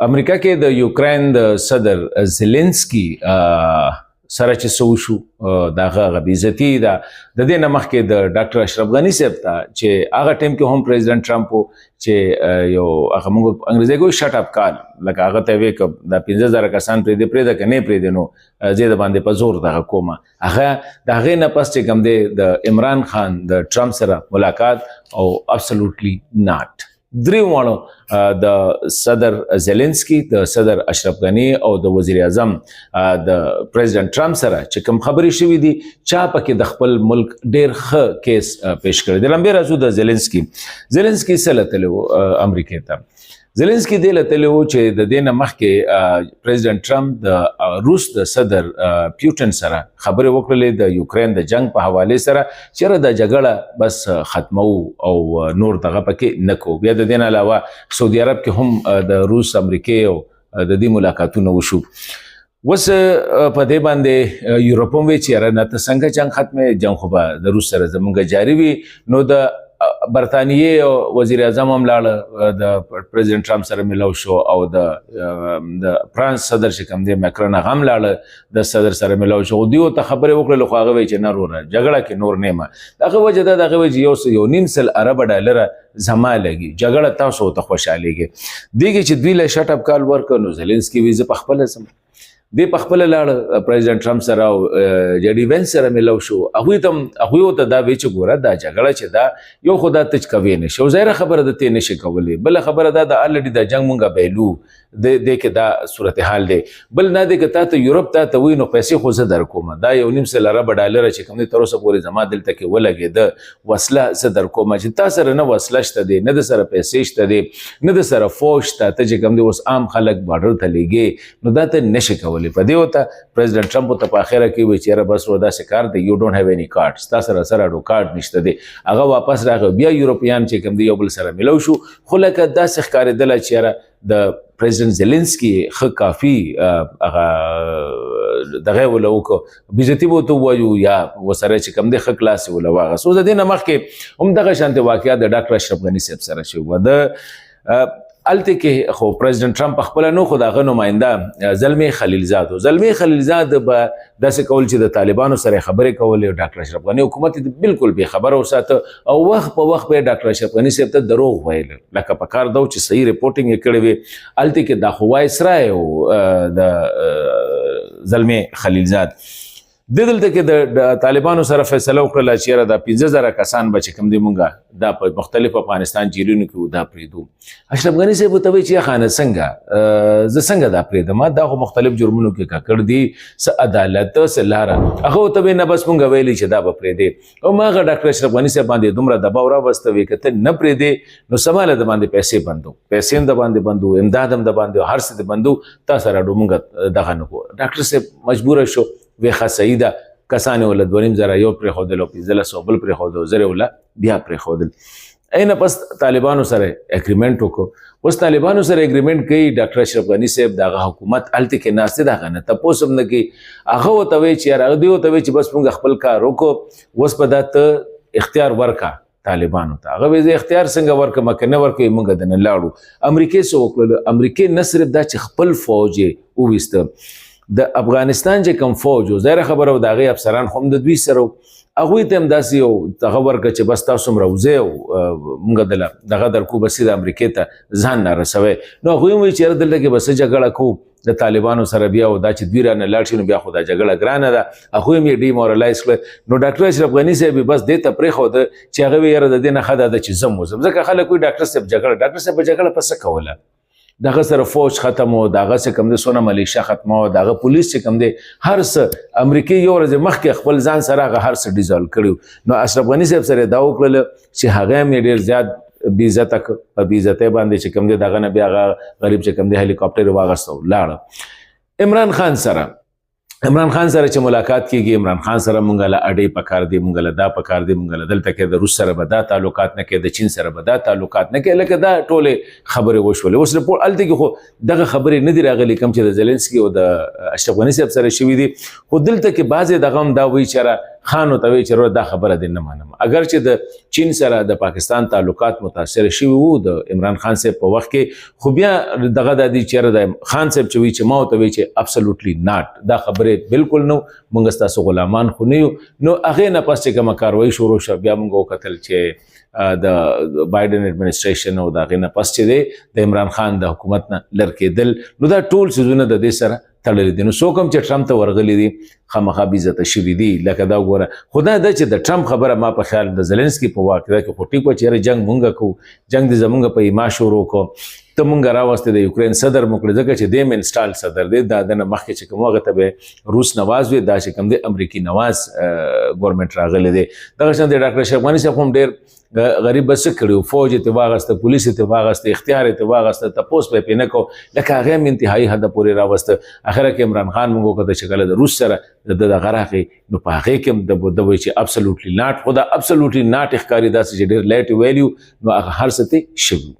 امریکا کې د یوکرين د صدر زيلنسکي سره چې څه وشو د هغه بې عزتي ده. د دې نه مخکې د ډاکټر اشرف غني صاحب ته چې هغه ټایم کې هم پریزیډنټ ټرمپ و چې یو هغه موږ انګریزي کوي شټ اپ کال، لکه هغه ته وایي که دا 15,000 کسان پرېږدي که نه پرېږدي نو زه د باندې په زور دغه کومه. هغه د هغې نه پس چې کوم دی د عمران خان د ټرمپ سره ملاقات او ابسولوټلی ناٹ. درې واړو د صدر زيلنسکي، د صدر اشرف غني او د وزیر اعظم د پریزیډنټ ټرمپ سره چې کوم خبرې شوې دي چا پکې د خپل ملک ډېر ښه کیس پیش کړی دی. لمبې راځو د زيلنسکي څه لتلی و امریکې ته. زيلنسکي دې لتلی و چې د دې نه مخکې پریزیډنټ ټرمپ د روس د صدر پیوټن سره خبرې وکړلې د یوکرين د جنگ په حواله سره چې د جګړه بس ختمو او نور دغه پکې نه کو. بیا د دې نه علاوه سعودي عرب کې هم د روس امریکې او د دې ملاقاتونه وشو. وس په دې باندې یورپ هم وی چې نه ته څنګه جنگ ختمه، جنگ خو به د روس سره زمونږ جاری وي. نو د برطانیې وزیر اعظم هم لاړه د پریزیډنټ ټرمپ سره ملو شو او د فرانس صدر چې کوم دی مکرن هغه هم لاړه د صدر سره ملو شو. دوی ته خبرې وکړلې خو هغه وایي چې نه وروره جګړه کې نور نه یم. دغه وجه ده دغه وایي چې یو نیم سل ارب ډالره زما لګي، جګړه تاسو ته خوشحالېږي. دیږي چې دوی له شټ اپ کال ورکړ نو زيلنسکي وایي زه په خپله ځم. دی په خپله لاړه پریزیډنټ ټرمپ سره او جې ډي وینس سره ملو شو. هغوی ته دا وایي چې ګوره دا جګړه چې دا یو خو دا ته چې کوی نه شي او ظاهره خبره ده ته نه شي کولی. بله خبره دا د الریډي دا جنګ مونږه بیلو دې کې دا صورتحال دی. بل نه دی که تا ته یورپ ته وایي نو پیسې خو زه درکوم، دا یو نیم سل ارب ډالره چې کوم دی تر اوسه پورې زما دلته کې ولګېده وسله زه درکوم. چې تا سره نه وسله شته دی، نه د سره پیسې شته دی، نه د سره فوج شته، ته چې کوم دی اوس عام خلک بارډر ته لیږې نو دا ته نشي کولی. په دې وته پریزیډنټ ټرمپ ته په اخره کې وایي چې یاره بس داسې کار دی، یو ډونټ هیو اني کارډ، ستا سره اډو کارډ نشته دی. هغه واپس راغی، بیا یورپیان چې کوم دی یو بل سره ملو شو. خو لکه داسې ښکارېدله چې یاره د پریزیډنټ زيلنسکي ښه کافي هغه دغه وله وکړو، بې عزتي به ورته ووایو یا ورسره چې کوم دی ښه کلاس یې وله واغست. اوس د دې نه مخکې هم دغه شانتې واقعات د ډاکټر اشرف غني صاحب سره شوي وه. د الته کې خو پریزیډنټ ټرمپ خپل نو خو دغه نماینده زلمی خلیلزاد به داسې کول چې د طالبانو سره خبرې کولې. ډاکټر اشرف غني حکومت بالکل بې خبره وساته او وخت په وخت به ډاکټر اشرف غني صاحب ته دروغ ویل، لکه په کار دو چې صحیح ریپورټینګ یې کړی وي. الته کې دا خو وایسرای او د زلمی خلیلزاد دلته کې د طالبانو سره فیصله وکړله چې یاره دا 15,000 کسان به چې کوم دی مونږه دا په مختلف افغانستان جیلونو کې دا پرېږدو. اشرف غني صاحب ورته وایي چې خانه څنګه زه څنګه دا پرېږدم، دا خو مختلف جرمونو کې ککړ دي، څه عدالت څه لاره. هغه ورته وایي نه بس مونږ ویلي چې دا به پرېږدي. او ما هغه ډاکټر اشرف غني صاحب باندې دومره دباو راوسته وي که ته نه پرېږدې نو سماله د باندې پیسې بندو، پیسې هم د باندې بندو، امداد هم د باندې، هر څه د بندو، تا سره اډو مونږ دغه نه کوو. ډاکټر صاحب مجبوره شو وی ښه صحیح ده، کسان یې وله 2,500 یو پرېښودل او 1500 بل پرېښودل، زر یې وله بیا پرېښودل. اینه پس طالبانو سره اګریمنټ وکړو. اوس طالبانو سره اګریمنټ کوي ډاکټر اشرف غني صاحب دغه حکومت هلته کې ناست دی، هغه نه تپوس هم نه کوي. هغه ورته وایي چې یاره دوی ورته وایي چې بس مونږ خپل کار وکړو، اوس په دا ته اختیار ورکړه طالبانو ته. هغه وایي زه اختیار څنګه ورکړم که نه ورکوي مونږ د نه لاړو. امریکې څه وکړل؟ امریکې نه صرف دا چې خپل فوج یې وویسته، د افغانستان چې کوم فوج و ظاهره خبره و د هغې افسران خو هم د دوی سره و، هغوی ته هم داسې یو دغه ورکړه چې بس تاسو هم راوځئ او مونږ دغه درکو بس د امریکې ته ځان نارسوئ. نو هغوی هم وایي چې یاره دلته کې به څه جګړه کوو د طالبانو سره بیا او دا چې دوی رانه لاړ شي نو بیا خو دا جګړه ګرانه ده. هغوی هم یې ډیمورالایز کړه. نو ډاکټر اشرف غني صاحب بس دې ته پرېښوده چې هغه وایي یاره د دې نه ښه ده چې زه وځم. ځکه خلک وایي ډاکټر صاحب جګړه، ډاکټر صاحب په جګړه په څه کوله؟ دغه سره فوج ختم و، دغه څه کوم دی څونه ملیشه ختمه و، دغه پولیس چې کوم دی هر څه امریکې یو ورځې مخکې خپل ځان سره هغه هر څه ډیزالو کړي. نو اشرف غني صاحب سره دا وکړله چې هغه هم یې ډېر زیات بې عزته کړ، په بې عزتۍ باندې چې کوم دی دغه نه بیا هغه غریب چې کوم دی هلیکاپټر یې واغسته او لاړه. عمران خان سره چې ملاقات کیږي، عمران خان سره مونږ له اډې پکار دی، مونږ له دا پکار دی، مونږ له دلته کې د روس سره به دا تعلقات نه کوي، د چین سره به دا تعلقات نه کوي، لکه دا ټولې خبرې وشولې. اوس رپورټ هلته کې خو دغه خبرې نه دي راغلي کوم چې د زيلنسکي او د اشرف غني صاحب سره شوي دي. خو دلته کې بعضې دغه هم دا وایي چې خان ته وی چې دا خبره دې نه منم. اگر چې د چین سره د پاکستان تعلقات متاثر شوي وو د عمران خان صاحب په وخت کې، خو بیا دغه د دې چیرې د خان صاحب چې وی چې ما ته وی چې ابسولوټلی ناٹ، دا خبره بالکل نو، موږ ستاسو غلامان خو نه یو. نو هغه نه پس چې کوم کاروایی شروع شو، بیا موږ وکتل چې د بایدن اډمنسټریشن او د هغې نه پس چې دی د عمران خان د حکومت نه لر کېدل، نو دا ټول څیزونه د دې سره تړلي دي. نو څوک هم چې ټرمپ ته ورغلي دي خامخا بې عزته شوي دي. لکه دا وګوره، خو دا ده چې د ټرمپ خبره ما په خیال د زلنسکي په واک ده کې خو ټیک وه چې یاره جنګ مونږ کوو، جنګ دې زمونږ په ایما شروع کړو، ته مونږ راوستې د یوکرین صدر مو کړې، ځکه چې دی م انسټال صدر دی، دا د نه مخکې چې کوم هغه ته به روس نواز وي، دا چې کوم دی امریکي نواز ګورمنټ راغلی دی. دغه شان د ډاکټر اشرف غني صاحب هم ډېر غریب بس کړو، فوج ته واغسته، پولیس ته واغسته، اختیار ته واغسته، تپوس په پینه کو، لکه هغه هم انتهایی حد پورې راوسته. اخره کې عمران خان موږ کته شکل د روس سره د غراخي، نو په هغه کې د وی چې ابسولوټلی ناٹ، خدا ابسولوټلی ناٹ ښکاری داسې چې ډېر لیټ ویلیو، نو هغه هر څه ته شوي.